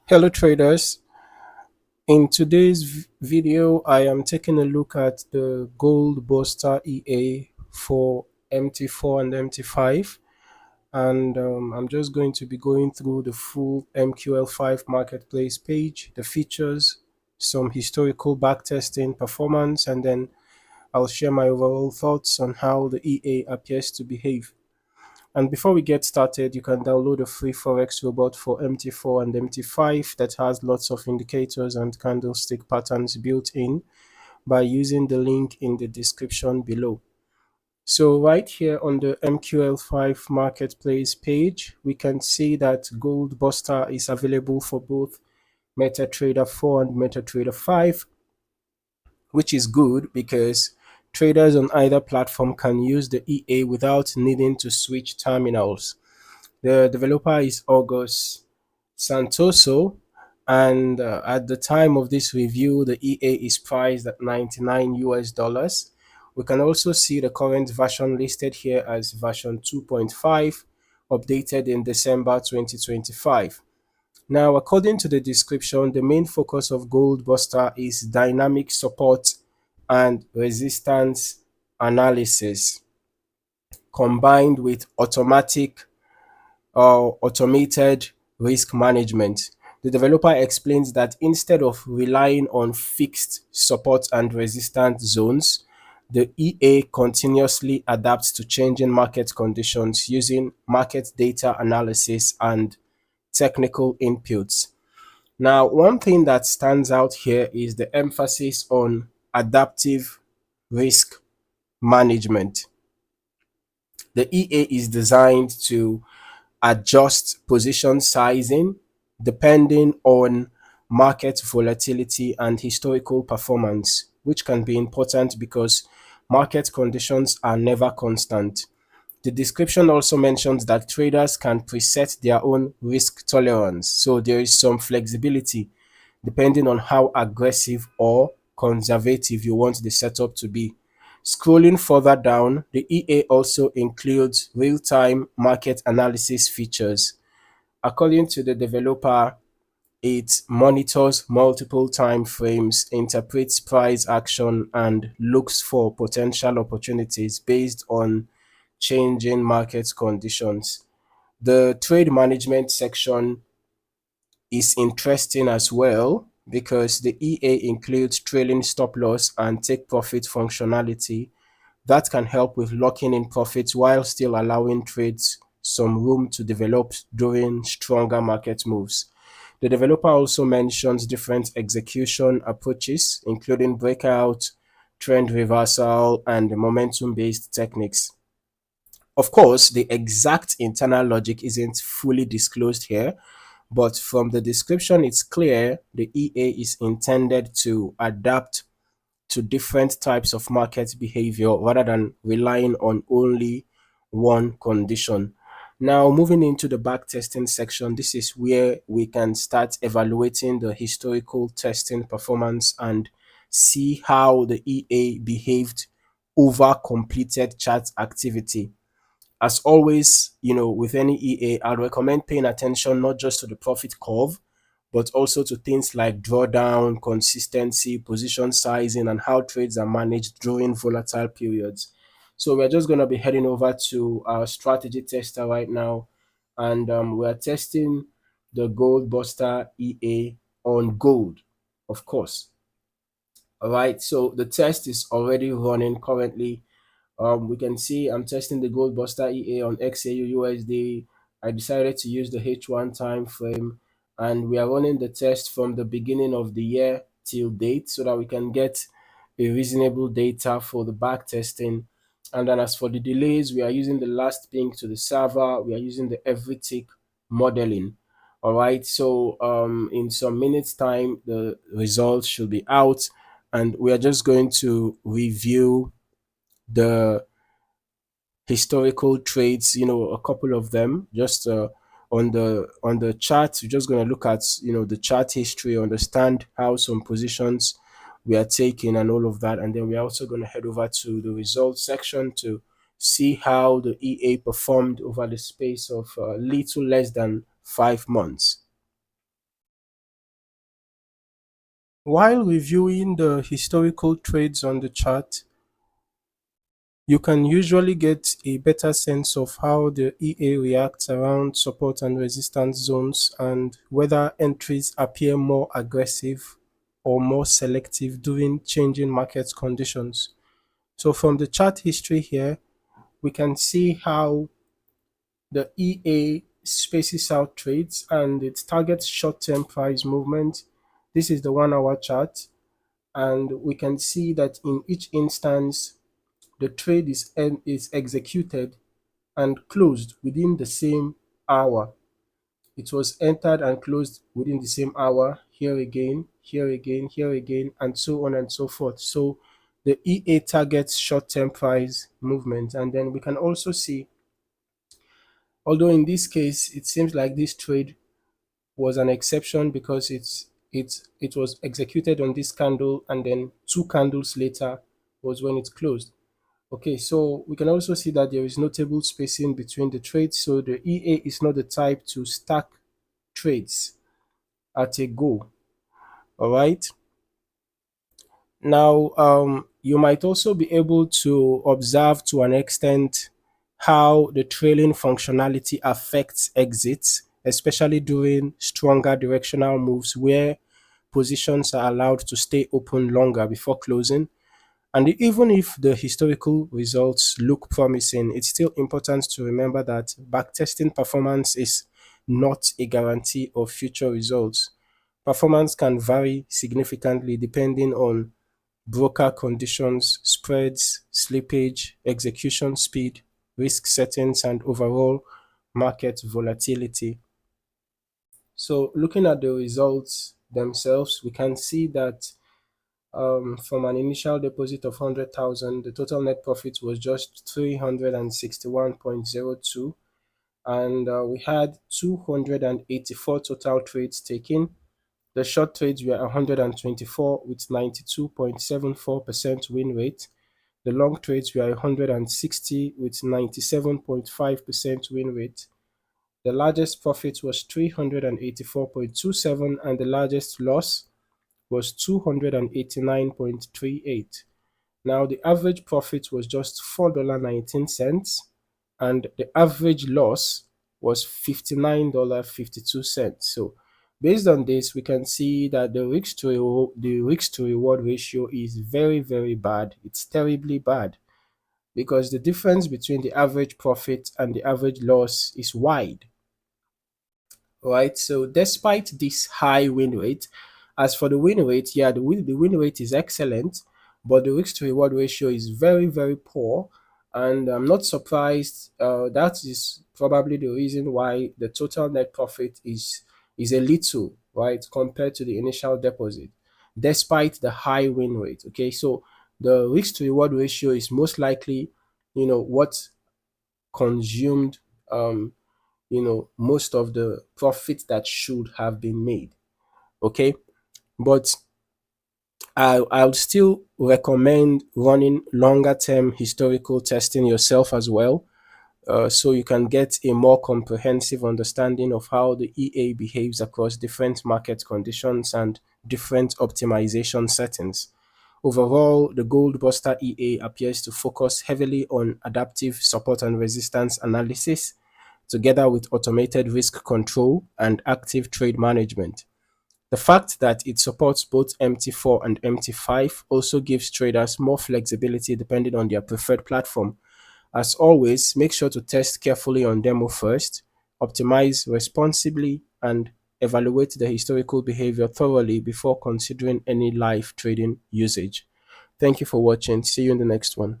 Hello traders. In today's video, I am taking a look at the Gold Buster EA for MT4 and MT5, and I'm just going to be going through the full MQL5 Marketplace page, the features, some historical backtesting performance, and then I'll share my overall thoughts on how the EA appears to behave. And before we get started, you can download a free Forex robot for MT4 and MT5 that has lots of indicators and candlestick patterns built in by using the link in the description below. So right here on the MQL5 Marketplace page, we can see that Gold Buster is available for both MetaTrader 4 and MetaTrader 5, which is good because traders on either platform can use the EA without needing to switch terminals. The developer is August Santoso, and at the time of this review, the EA is priced at 99 US dollars. We can also see the current version listed here as version 2.5, updated in December 2025. Now, according to the description, the main focus of Goldbuster is dynamic support and resistance analysis combined with automated risk management. The developer explains that instead of relying on fixed support and resistance zones, the EA continuously adapts to changing market conditions using market data analysis and technical inputs. Now, one thing that stands out here is the emphasis on adaptive risk management. The EA is designed to adjust position sizing depending on market volatility and historical performance, which can be important because market conditions are never constant. The description also mentions that traders can preset their own risk tolerance, so there is some flexibility depending on how aggressive or conservative you want the setup to be. Scrolling further down, the EA also includes real-time market analysis features. According to the developer, it monitors multiple time frames, interprets price action, and looks for potential opportunities based on changing market conditions. The trade management section is interesting as well because the EA includes trailing stop loss and take profit functionality that can help with locking in profits while still allowing trades some room to develop during stronger market moves. The developer also mentions different execution approaches, including breakout, trend reversal, and momentum based techniques. Of course, the exact internal logic isn't fully disclosed here, but from the description, it's clear the EA is intended to adapt to different types of market behavior rather than relying on only one condition. Now, moving into the back testing section, this is where we can start evaluating the historical testing performance and see how the EA behaved over completed chart activity. As always, with any EA, I'd recommend paying attention not just to the profit curve, but also to things like drawdown, consistency, position sizing, and how trades are managed during volatile periods. So we're just going to be heading over to our strategy tester right now, and we're testing the Gold Buster EA on gold, of course. All right, so the test is already running currently. We can see I'm testing the Gold Buster EA on XAU USD. I decided to use the H1 time frame, and we are running the test from the beginning of the year till date so that we can get a reasonable data for the back testing. And then as for the delays, we are using the last ping to the server. We are using the every tick modeling. All right, so in some minutes time, the results should be out, and we are just going to review the historical trades, a couple of them just on the chart. We're just going to look at the chart history, understand how some positions we are taking and all of that, and then we're also going to head over to the results section to see how the EA performed over the space of little less than 5 months. While reviewing the historical trades on the chart, you can usually get a better sense of how the EA reacts around support and resistance zones and whether entries appear more aggressive or more selective during changing market conditions. So from the chart history here, we can see how the EA spaces out trades and it targets short-term price movement. This is the 1 hour chart, and we can see that in each instance, the trade is executed and closed within the same hour. It was entered and closed within the same hour, here again, here again, here again, and so on and so forth. So the EA targets short-term price movement. And then we can also see, although in this case, it seems like this trade was an exception because it was executed on this candle and then 2 candles later was when it closed. Okay, so we can also see that there is notable spacing between the trades. So the EA is not the type to stack trades at a go. All right. Now, you might also be able to observe to an extent how the trailing functionality affects exits, especially during stronger directional moves where positions are allowed to stay open longer before closing. And even if the historical results look promising, it's still important to remember that backtesting performance is not a guarantee of future results. Performance can vary significantly depending on broker conditions, spreads, slippage, execution speed, risk settings, and overall market volatility. So, looking at the results themselves, we can see that from an initial deposit of 100,000, the total net profit was just 361.02, and we had 284 total trades taken. The short trades were 124 with 92.74% win rate. The long trades were 160 with 97.5% win rate. The largest profit was 384.27 and the largest loss was 289.38. Now the average profit was just $4.19 and the average loss was $59.52. So based on this, we can see that the risk to reward ratio is very, very bad. It's terribly bad because the difference between the average profit and the average loss is wide. Right? So despite this high win rate, as for the win rate, yeah, the win rate is excellent, but the risk to reward ratio is very, very poor. And I'm not surprised. That is probably the reason why the total net profit is a little, right, compared to the initial deposit, despite the high win rate. Okay, so the risk to reward ratio is most likely, what consumed most of the profit that should have been made. Okay, but I'll still recommend running longer term historical testing yourself as well, so you can get a more comprehensive understanding of how the EA behaves across different market conditions and different optimization settings. Overall, the Gold Buster EA appears to focus heavily on adaptive support and resistance analysis, together with automated risk control and active trade management. The fact that it supports both MT4 and MT5 also gives traders more flexibility depending on their preferred platform. As always, make sure to test carefully on demo first, optimize responsibly, and evaluate the historical behavior thoroughly before considering any live trading usage. Thank you for watching. See you in the next one.